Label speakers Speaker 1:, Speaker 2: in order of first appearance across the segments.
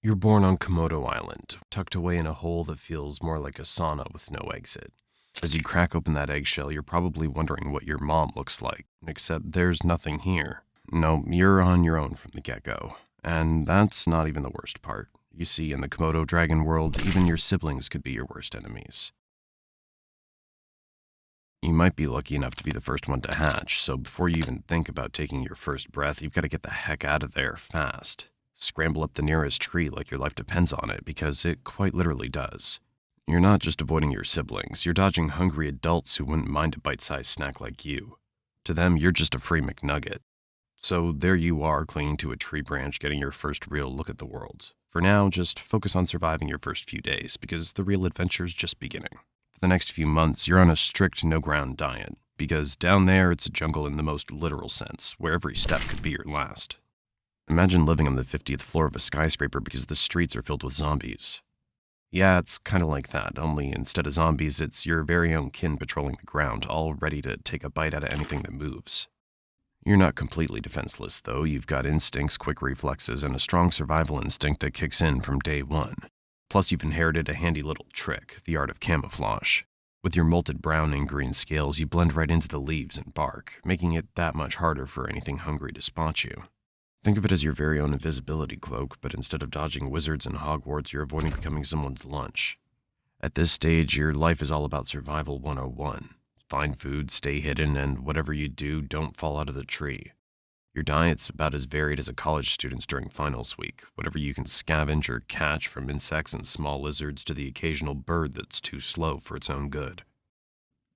Speaker 1: You're born on Komodo Island, tucked away in a hole that feels more like a sauna with no exit. As you crack open that eggshell, you're probably wondering what your mom looks like, except there's nothing here. No, you're on your own from the get-go. And that's not even the worst part. You see, in the Komodo dragon world, even your siblings could be your worst enemies. You might be lucky enough to be the first one to hatch, so before you even think about taking your first breath, you've got to get the heck out of there fast. Scramble up the nearest tree like your life depends on it, because it quite literally does. You're not just avoiding your siblings, you're dodging hungry adults who wouldn't mind a bite-sized snack like you. To them, you're just a free McNugget. So there you are, clinging to a tree branch, getting your first real look at the world. For now, just focus on surviving your first few days, because the real adventure's just beginning. For the next few months, you're on a strict no-ground diet, because down there it's a jungle in the most literal sense, where every step could be your last. Imagine living on the 50th floor of a skyscraper because the streets are filled with zombies. Yeah, it's kind of like that, only instead of zombies, it's your very own kin patrolling the ground, all ready to take a bite out of anything that moves. You're not completely defenseless, though. You've got instincts, quick reflexes, and a strong survival instinct that kicks in from day one. Plus, you've inherited a handy little trick, the art of camouflage. With your molted brown and green scales, you blend right into the leaves and bark, making it that much harder for anything hungry to spot you. Think of it as your very own invisibility cloak, but instead of dodging wizards and Hogwarts, you're avoiding becoming someone's lunch. At this stage, your life is all about survival 101. Find food, stay hidden, and whatever you do, don't fall out of the tree. Your diet's about as varied as a college student's during finals week, whatever you can scavenge or catch, from insects and small lizards to the occasional bird that's too slow for its own good.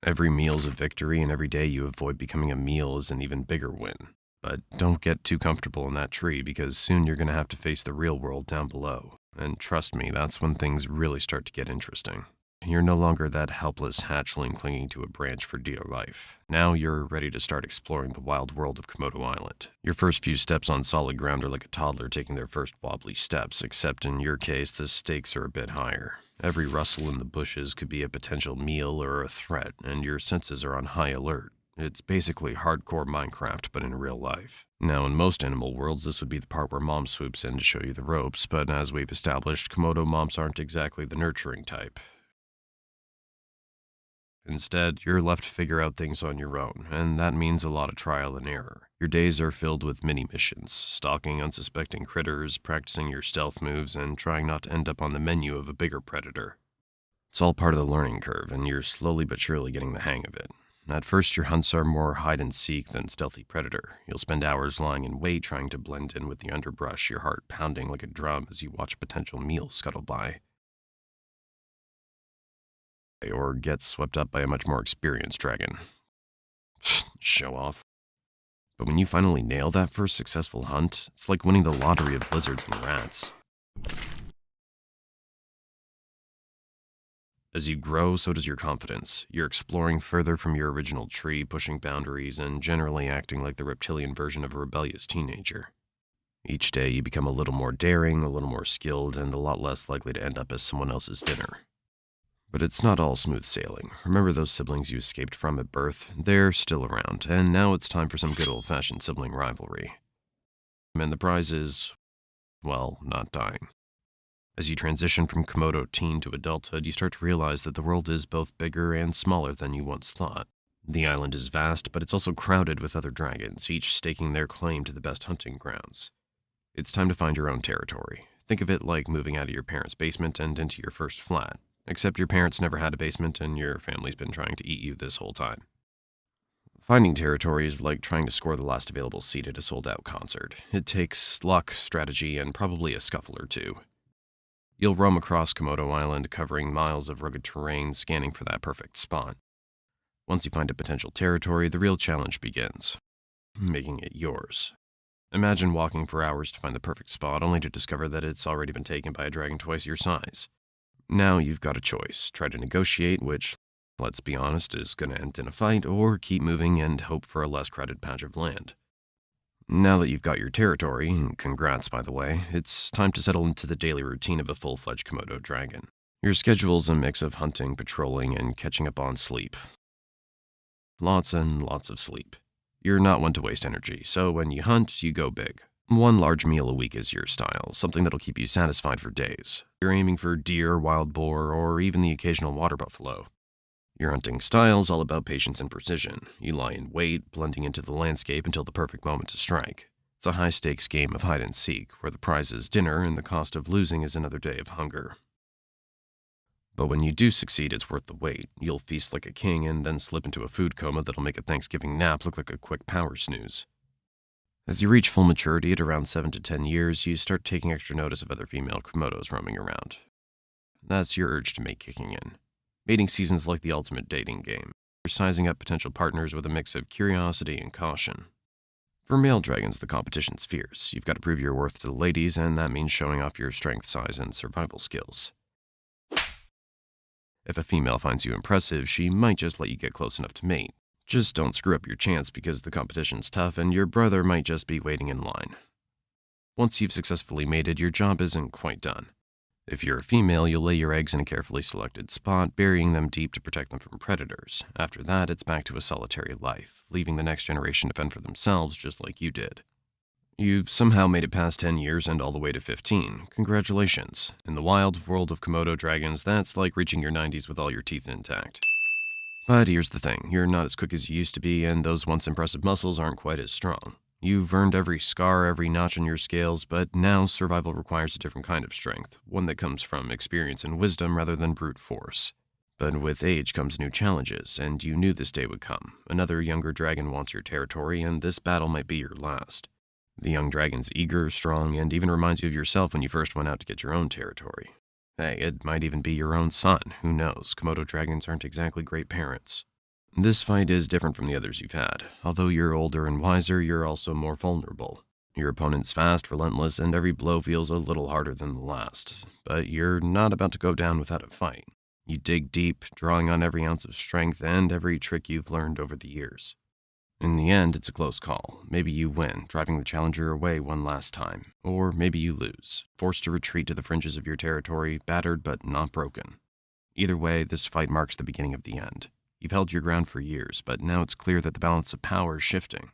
Speaker 1: Every meal's a victory, and every day you avoid becoming a meal is an even bigger win. But don't get too comfortable in that tree, because soon you're going to have to face the real world down below. And trust me, that's when things really start to get interesting. You're no longer that helpless hatchling clinging to a branch for dear life. Now you're ready to start exploring the wild world of Komodo Island. Your first few steps on solid ground are like a toddler taking their first wobbly steps, except in your case, the stakes are a bit higher. Every rustle in the bushes could be a potential meal or a threat, and your senses are on high alert. It's basically hardcore Minecraft, but in real life. Now, in most animal worlds, this would be the part where mom swoops in to show you the ropes, but as we've established, Komodo moms aren't exactly the nurturing type. Instead, you're left to figure out things on your own, and that means a lot of trial and error. Your days are filled with mini-missions, stalking unsuspecting critters, practicing your stealth moves, and trying not to end up on the menu of a bigger predator. It's all part of the learning curve, and you're slowly but surely getting the hang of it. At first, your hunts are more hide-and-seek than stealthy predator. You'll spend hours lying in wait trying to blend in with the underbrush, your heart pounding like a drum as you watch a potential meal scuttle by. Or get swept up by a much more experienced dragon. Show off. But when you finally nail that first successful hunt, it's like winning the lottery of lizards and rats. As you grow, so does your confidence. You're exploring further from your original tree, pushing boundaries, and generally acting like the reptilian version of a rebellious teenager. Each day, you become a little more daring, a little more skilled, and a lot less likely to end up as someone else's dinner. But it's not all smooth sailing. Remember those siblings you escaped from at birth? They're still around, and now it's time for some good old-fashioned sibling rivalry. And the prize is, well, not dying. As you transition from Komodo teen to adulthood, you start to realize that the world is both bigger and smaller than you once thought. The island is vast, but it's also crowded with other dragons, each staking their claim to the best hunting grounds. It's time to find your own territory. Think of it like moving out of your parents' basement and into your first flat. Except your parents never had a basement and your family's been trying to eat you this whole time. Finding territory is like trying to score the last available seat at a sold-out concert. It takes luck, strategy, and probably a scuffle or two. You'll roam across Komodo Island, covering miles of rugged terrain, scanning for that perfect spot. Once you find a potential territory, the real challenge begins. Making it yours. Imagine walking for hours to find the perfect spot, only to discover that it's already been taken by a dragon twice your size. Now you've got a choice. Try to negotiate, which, let's be honest, is going to end in a fight, or keep moving and hope for a less crowded patch of land. Now that you've got your territory, and congrats by the way, it's time to settle into the daily routine of a full-fledged Komodo dragon. Your schedule's a mix of hunting, patrolling, and catching up on sleep. Lots and lots of sleep. You're not one to waste energy, so when you hunt, you go big. One large meal a week is your style, something that'll keep you satisfied for days. You're aiming for deer, wild boar, or even the occasional water buffalo. Your hunting style's all about patience and precision. You lie in wait, blending into the landscape until the perfect moment to strike. It's a high-stakes game of hide and seek, where the prize is dinner and the cost of losing is another day of hunger. But when you do succeed, it's worth the wait. You'll feast like a king and then slip into a food coma that'll make a Thanksgiving nap look like a quick power snooze. As you reach full maturity at around 7 to 10 years, you start taking extra notice of other female Komodos roaming around. That's your urge to mate kicking in. Mating season's like the ultimate dating game. You're sizing up potential partners with a mix of curiosity and caution. For male dragons, the competition's fierce. You've got to prove your worth to the ladies, and that means showing off your strength, size, and survival skills. If a female finds you impressive, she might just let you get close enough to mate. Just don't screw up your chance because the competition's tough and your brother might just be waiting in line. Once you've successfully mated, your job isn't quite done. If you're a female, you'll lay your eggs in a carefully selected spot, burying them deep to protect them from predators. After that, it's back to a solitary life, leaving the next generation to fend for themselves just like you did. You've somehow made it past 10 years and all the way to 15. Congratulations. In the wild world of Komodo dragons, that's like reaching your 90s with all your teeth intact. But here's the thing, you're not as quick as you used to be, and those once impressive muscles aren't quite as strong. You've earned every scar, every notch on your scales, but now survival requires a different kind of strength, one that comes from experience and wisdom rather than brute force. But with age comes new challenges, and you knew this day would come. Another younger dragon wants your territory, and this battle might be your last. The young dragon's eager, strong, and even reminds you of yourself when you first went out to get your own territory. Hey, it might even be your own son, who knows? Komodo dragons aren't exactly great parents. This fight is different from the others you've had. Although you're older and wiser, you're also more vulnerable. Your opponent's fast, relentless, and every blow feels a little harder than the last. But you're not about to go down without a fight. You dig deep, drawing on every ounce of strength and every trick you've learned over the years. In the end, it's a close call. Maybe you win, driving the challenger away one last time. Or maybe you lose, forced to retreat to the fringes of your territory, battered but not broken. Either way, this fight marks the beginning of the end. You've held your ground for years, but now it's clear that the balance of power is shifting.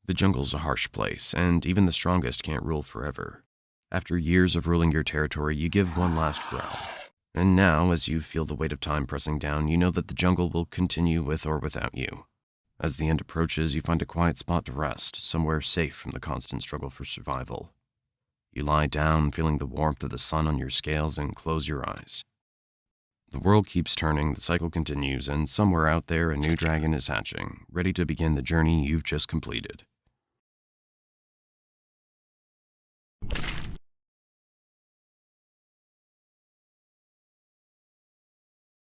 Speaker 1: The jungle's a harsh place, and even the strongest can't rule forever. After years of ruling your territory, you give one last growl. And now, as you feel the weight of time pressing down, you know that the jungle will continue with or without you. As the end approaches, you find a quiet spot to rest, somewhere safe from the constant struggle for survival. You lie down, feeling the warmth of the sun on your scales, and close your eyes. The world keeps turning, the cycle continues, and somewhere out there a new dragon is hatching, ready to begin the journey you've just completed.